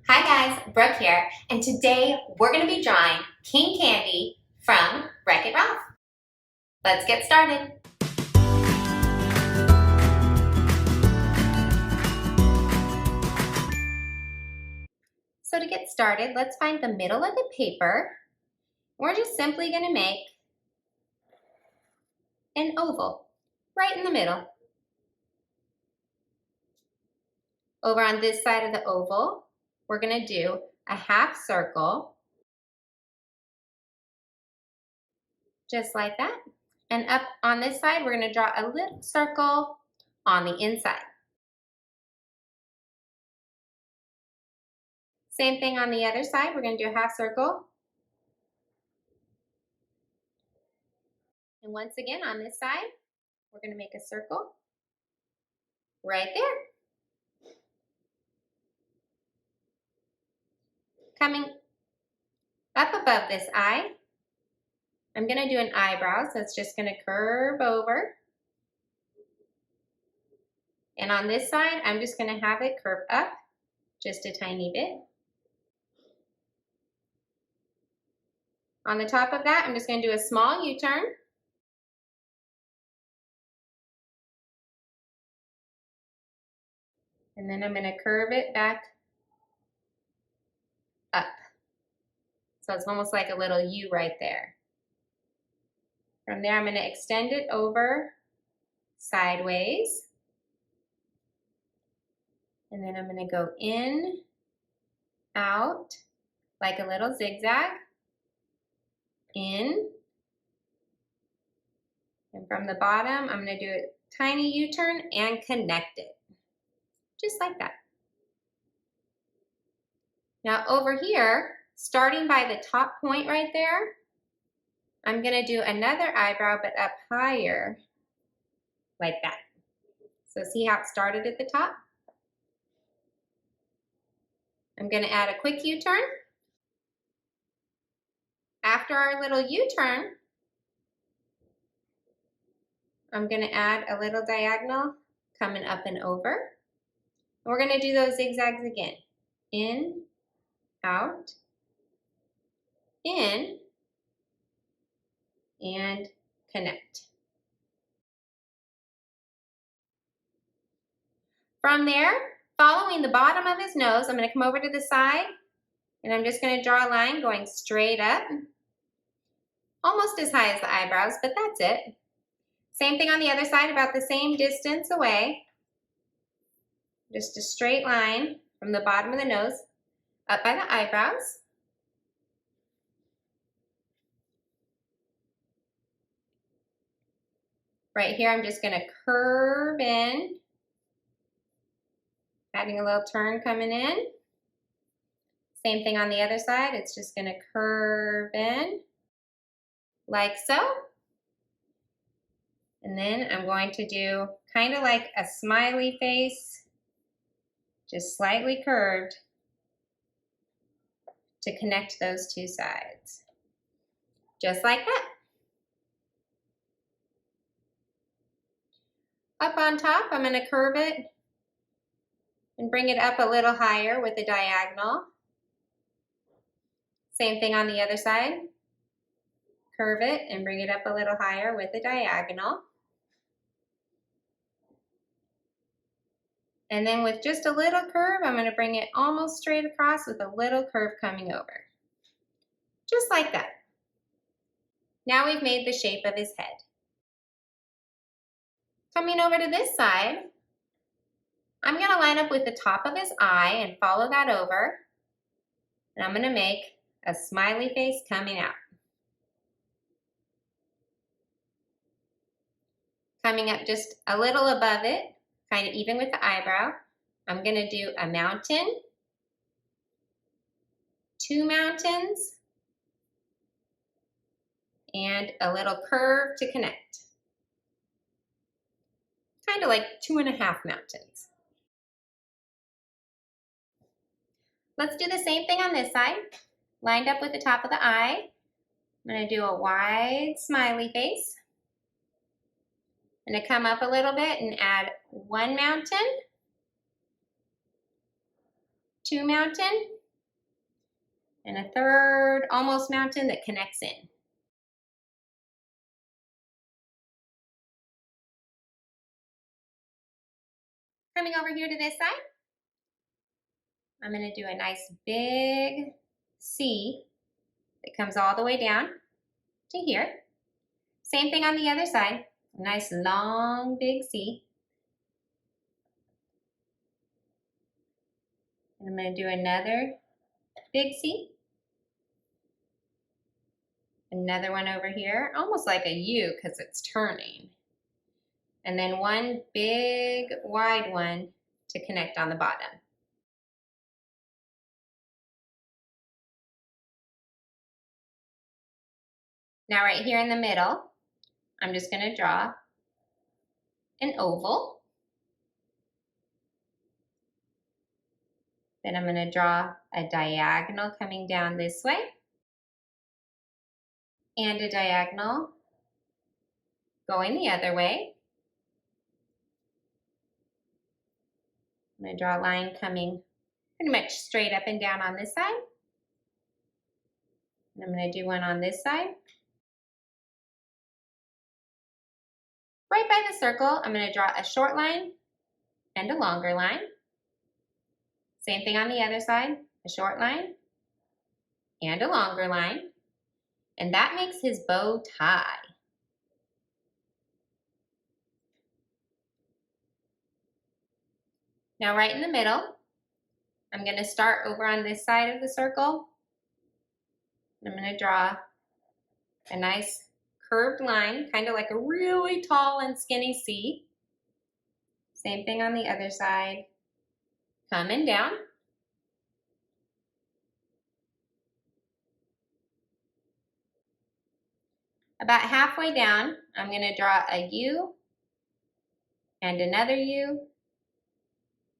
Hi guys, Brooke here, and today we're going to be drawing King Candy from Wreck-It Ralph. Let's get started. So to get started, let's find the middle of the paper. We're just simply going to make an oval right in the middle. Over on this side of the oval, we're going to do a half circle, just like that. And up on this side, we're going to draw a little circle on the inside. Same thing on the other side, we're going to do a half circle. And once again, on this side, we're going to make a circle right there. Coming up above this eye, I'm going to do an eyebrow, so it's just going to curve over. And on this side, I'm just going to have it curve up just a tiny bit. On the top of that, I'm just going to do a small U-turn. And then I'm going to curve it back up. So it's almost like a little U right there. From there, I'm going to extend it over sideways. And then I'm going to go in, out, like a little zigzag. In. And from the bottom, I'm going to do a tiny U-turn and connect it. Just like that. Now over here, starting by the top point right there, I'm going to do another eyebrow, but up higher, like that. So see how it started at the top? I'm going to add a quick U-turn. After our little U-turn, I'm going to add a little diagonal coming up and over. We're going to do those zigzags again. In, out, in, and connect. From there, following the bottom of his nose, I'm going to come over to the side, and I'm just going to draw a line going straight up, almost as high as the eyebrows, but that's it. Same thing on the other side, about the same distance away. Just a straight line from the bottom of the nose up by the eyebrows. Right here, I'm just going to curve in, adding a little turn coming in. Same thing on the other side, it's just going to curve in, like so. And then I'm going to do kind of like a smiley face, just slightly curved to connect those two sides. Just like that. Up on top, I'm going to curve it and bring it up a little higher with a diagonal. Same thing on the other side. Curve it and bring it up a little higher with a diagonal. And then with just a little curve, I'm going to bring it almost straight across with a little curve coming over. Just like that. Now we've made the shape of his head. Coming over to this side, I'm going to line up with the top of his eye and follow that over. And I'm going to make a smiley face coming out. Coming up just a little above it, kind of even with the eyebrow, I'm going to do a mountain, two mountains, and a little curve to connect. Kind of like 2.5 mountains. Let's do the same thing on this side. Lined up with the top of the eye, I'm going to do a wide smiley face. I'm going to come up a little bit and add one mountain, two mountain, and a third almost mountain that connects in. Coming over here to this side, I'm going to do a nice big C that comes all the way down to here. Same thing on the other side. A nice long big C. And I'm going to do another big C. Another one over here, almost like a U because it's turning. And then one big wide one to connect on the bottom. Now right here in the middle, I'm just going to draw an oval. Then I'm going to draw a diagonal coming down this way and a diagonal going the other way. I'm going to draw a line coming pretty much straight up and down on this side. And I'm going to do one on this side. Right by the circle, I'm going to draw a short line and a longer line. Same thing on the other side, a short line and a longer line. And that makes his bow tie. Now right in the middle, I'm going to start over on this side of the circle. I'm going to draw a nice curved line, kind of like a really tall and skinny C. Same thing on the other side, coming down. About halfway down, I'm going to draw a U and another U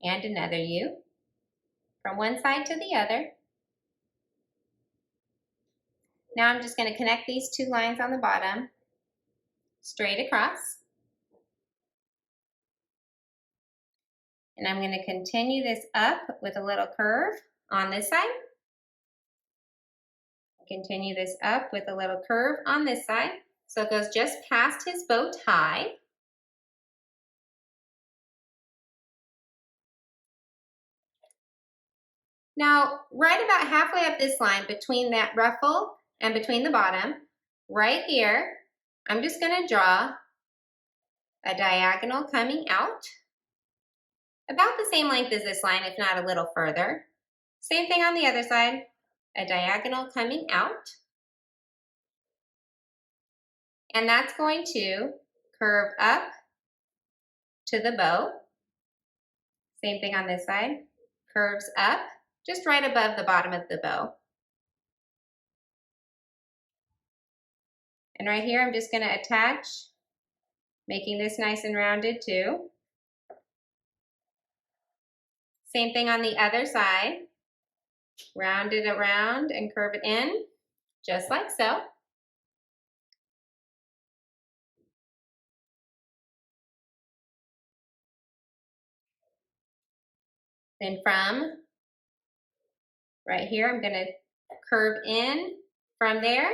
and another U from one side to the other. Now I'm just going to connect these two lines on the bottom straight across. And I'm going to continue this up with a little curve on this side. Continue this up with a little curve on this side. So it goes just past his bow tie. Now, right about halfway up this line between that ruffle and between the bottom, right here, I'm just going to draw a diagonal coming out, about the same length as this line, if not a little further. Same thing on the other side, a diagonal coming out. And that's going to curve up to the bow. Same thing on this side, curves up just right above the bottom of the bow. And right here, I'm just going to attach, making this nice and rounded too. Same thing on the other side. Round it around and curve it in, just like so. Then from right here, I'm going to curve in from there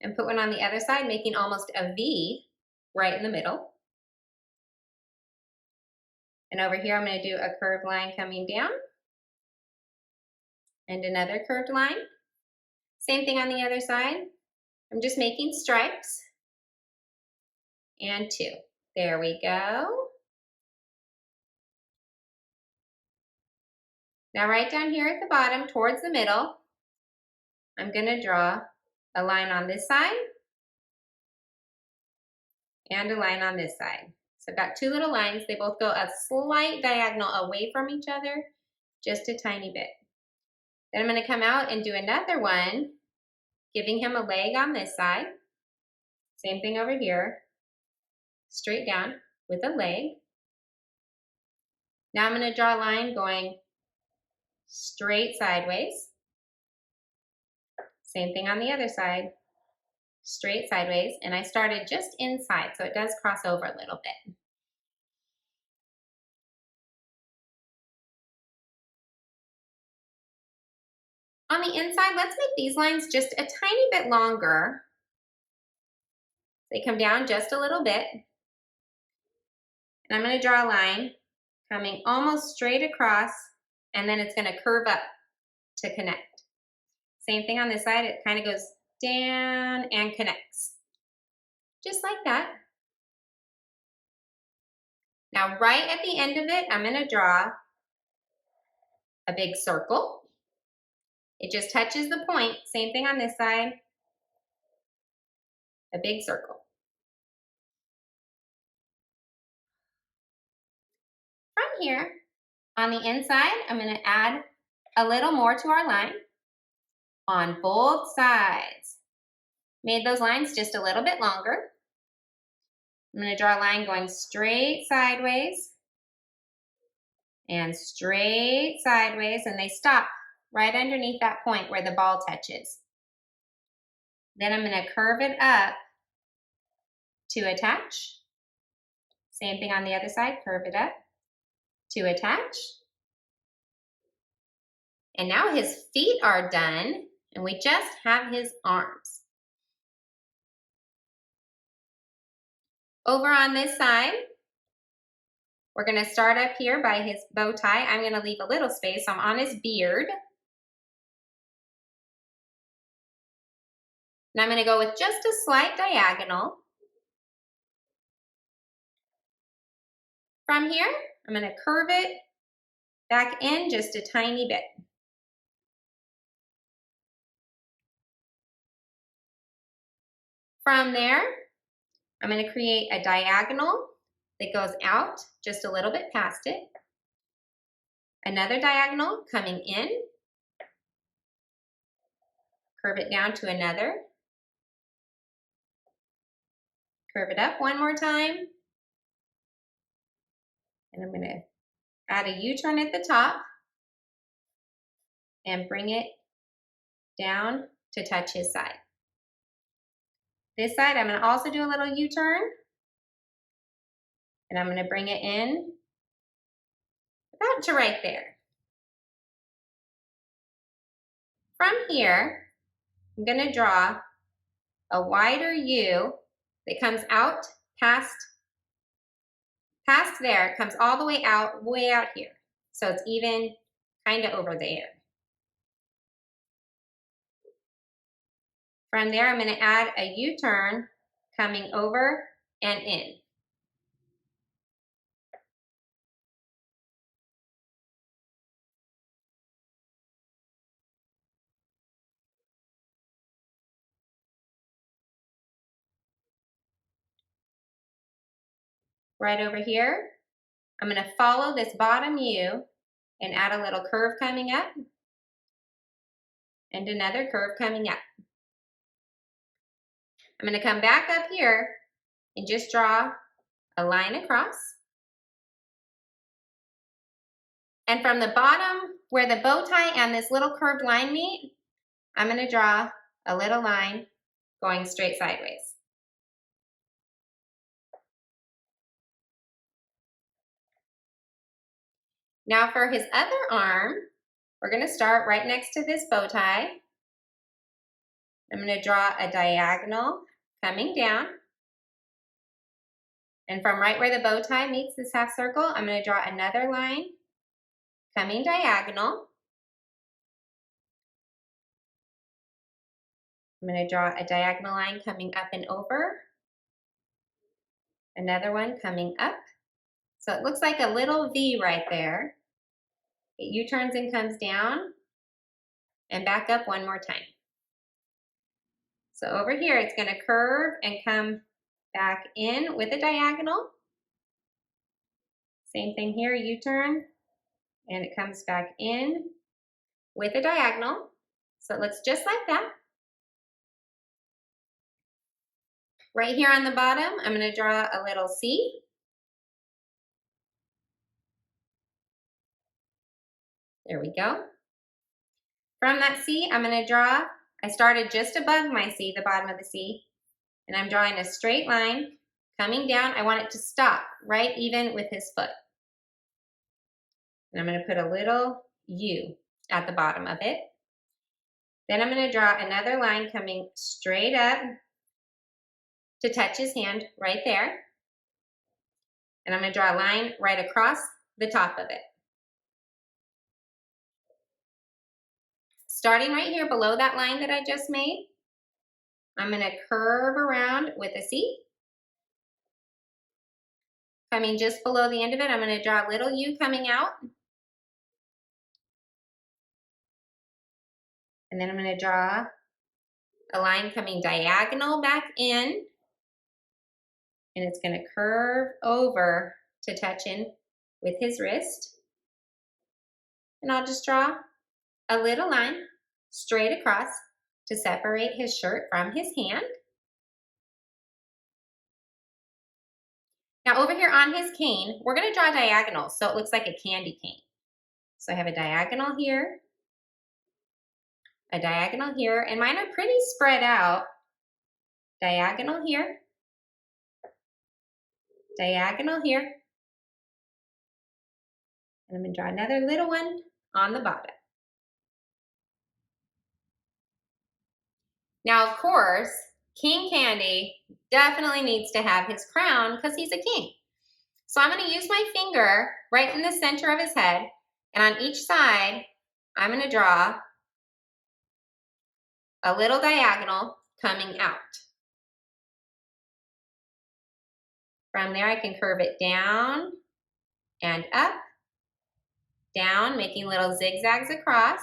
and put one on the other side, making almost a V right in the middle. And over here, I'm going to do a curved line coming down and another curved line. Same thing on the other side. I'm just making stripes and two. There we go. Now right down here at the bottom towards the middle, I'm going to draw a line on this side and a line on this side. So I've got two little lines. They both go a slight diagonal away from each other, just a tiny bit. Then I'm going to come out and do another one, giving him a leg on this side. Same thing over here, straight down with a leg. Now I'm going to draw a line going straight sideways. Same thing on the other side, straight sideways. And I started just inside, so it does cross over a little bit. On the inside, let's make these lines just a tiny bit longer. They come down just a little bit. And I'm going to draw a line coming almost straight across, and then it's going to curve up to connect. Same thing on this side, it kind of goes down and connects. Just like that. Now right at the end of it, I'm going to draw a big circle. It just touches the point. Same thing on this side. A big circle. From here, on the inside, I'm going to add a little more to our line on both sides. Made those lines just a little bit longer. I'm going to draw a line going straight sideways and straight sideways, and they stop right underneath that point where the ball touches. Then I'm going to curve it up to attach. Same thing on the other side, curve it up to attach. And now his feet are done, and we just have his arms. Over on this side, we're going to start up here by his bow tie. I'm going to leave a little space. I'm on his beard. And I'm going to go with just a slight diagonal. From here, I'm going to curve it back in just a tiny bit. From there, I'm going to create a diagonal that goes out just a little bit past it. Another diagonal coming in. Curve it down to another. Curve it up one more time. And I'm going to add a U-turn at the top and bring it down to touch his side. This side, I'm going to also do a little U-turn. And I'm going to bring it in about to right there. From here, I'm going to draw a wider U that comes out past there. It comes all the way out here. So it's even kind of over there. From there, I'm going to add a U-turn coming over and in. Right over here, I'm going to follow this bottom U and add a little curve coming up and another curve coming up. I'm going to come back up here and just draw a line across. And from the bottom where the bow tie and this little curved line meet, I'm going to draw a little line going straight sideways. Now for his other arm, we're going to start right next to this bow tie. I'm going to draw a diagonal coming down. And from right where the bow tie meets this half circle, I'm going to draw another line coming diagonal. I'm going to draw a diagonal line coming up and over. Another one coming up. So it looks like a little V right there. It U-turns and comes down and back up one more time. So over here, it's going to curve and come back in with a diagonal. Same thing here, U-turn, and it comes back in with a diagonal. So it looks just like that. Right here on the bottom, I'm going to draw a little C. There we go. From that C, I'm going to draw, I started just above my C, the bottom of the C, and I'm drawing a straight line coming down. I want it to stop right even with his foot. And I'm going to put a little U at the bottom of it. Then I'm going to draw another line coming straight up to touch his hand right there. And I'm going to draw a line right across the top of it. Starting right here below that line that I just made, I'm going to curve around with a C. Coming just below the end of it, I'm going to draw a little U coming out. And then I'm going to draw a line coming diagonal back in. And it's going to curve over to touch in with his wrist. And I'll just draw a little line straight across to separate his shirt from his hand. Now over here on his cane, we're going to draw diagonals so it looks like a candy cane. So I have a diagonal here, a diagonal here, and mine are pretty spread out. Diagonal here, diagonal here, and I'm going to draw another little one on the bottom. Now, of course, King Candy definitely needs to have his crown because he's a king. So I'm going to use my finger right in the center of his head, and on each side, I'm going to draw a little diagonal coming out. From there, I can curve it down and up, down, making little zigzags across,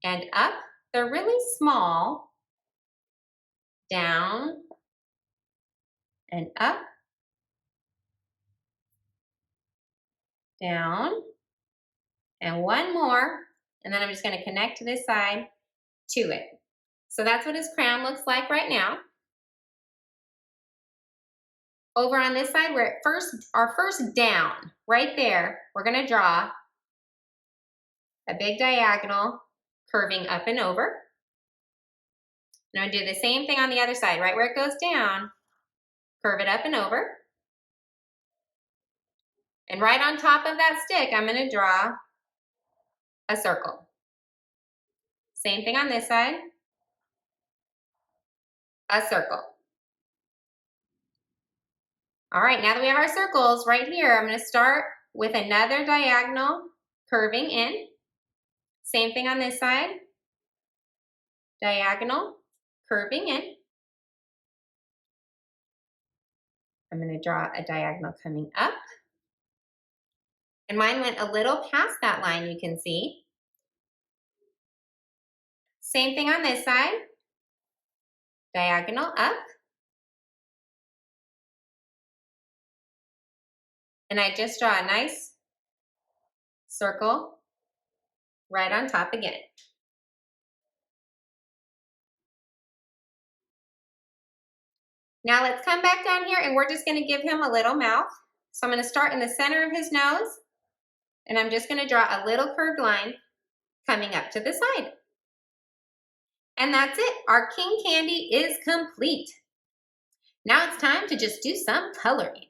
and up. They're really small. Down and up, down, and one more, and then I'm just going to connect to this side to it. So that's what his crown looks like right now. Over on this side, we're at our first down, right there, we're going to draw a big diagonal curving up and over. And I'm going to do the same thing on the other side, right where it goes down, curve it up and over. And right on top of that stick, I'm going to draw a circle. Same thing on this side, a circle. All right, now that we have our circles right here, I'm going to start with another diagonal curving in. Same thing on this side, diagonal curving in. I'm going to draw a diagonal coming up. And mine went a little past that line, you can see. Same thing on this side, diagonal up. And I just draw a nice circle right on top again. Now let's come back down here and we're just going to give him a little mouth. So I'm going to start in the center of his nose and I'm just going to draw a little curved line coming up to the side. And that's it. Our King Candy is complete. Now it's time to just do some coloring.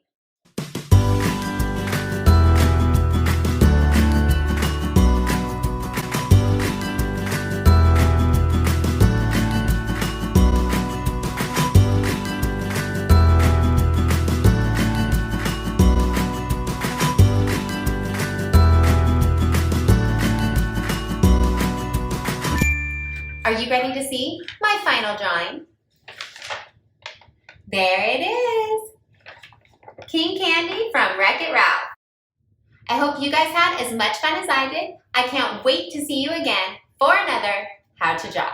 Are you ready to see my final drawing? There it is. King Candy from Wreck-It Ralph. I hope you guys had as much fun as I did. I can't wait to see you again for another How to Draw.